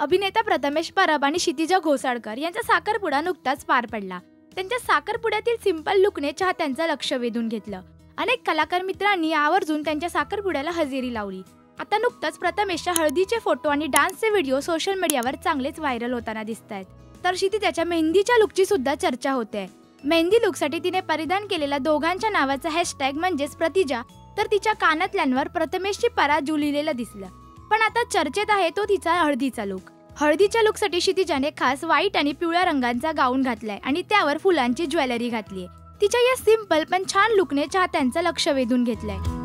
अभिनेता प्रथमेश परब आणि क्षितिजा घोसाळकर यांचा साखरपुडा नुकताच पार पडला। त्यांच्या साखरपुड्यातील सिंपल लुकने चाहत्यांचं लक्ष वेधून घेतलं। अनेक कलाकार मित्रांनी आवर्जून त्यांच्या साखरपुड्याला हजेरी लावली। आता नुकताच प्रथमेशच्या हळदीचे फोटो आणि डान्सचे व्हिडिओ सोशल मीडियावर चांगलेच व्हायरल होताना दिसतायत। तर क्षितिजाच्या मेहंदीच्या लुकची सुद्धा चर्चा होते। मेहंदी लुकसाठी तिने परिधान केलेला दोघांच्या नावाचा हॅशटॅग म्हणजेच प्रतिजा, तर तिच्या कानातल्यांवर प्रथमेशची पराजू लिहिलेलं दिसलं। पण आता चर्चेत आहे तो तिचा हळदीचा लुक। हळदीच्या लुकसाठी क्षितिजाने खास व्हाईट आणि पिवळ्या रंगांचा गाऊन घातलाय आणि त्यावर फुलांची ज्वेलरी घातलीय। तिच्या या सिंपल पण छान लुकने चाहत्यांचं लक्ष वेधून घेतलंय।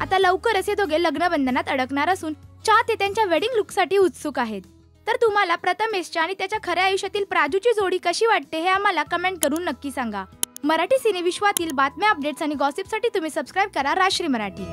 आता लवकरच हे दोघे लग्नबंधनात अडकणार असून चाहते त्यांच्या वेडिंग लुकसाठी उत्सुक आहेत। तर तुम्हाला प्रथमेशच्या आणि त्याच्या खऱ्या आयुष्यातील प्राजूची जोडी कशी वाटते हे आम्हाला कमेंट करून नक्की सांगा। मराठी सिने विश्वातील बातम्या, अपडेट्स आणि गॉसिपसाठी तुम्ही सबस्क्राइब करा राजश्री मराठी।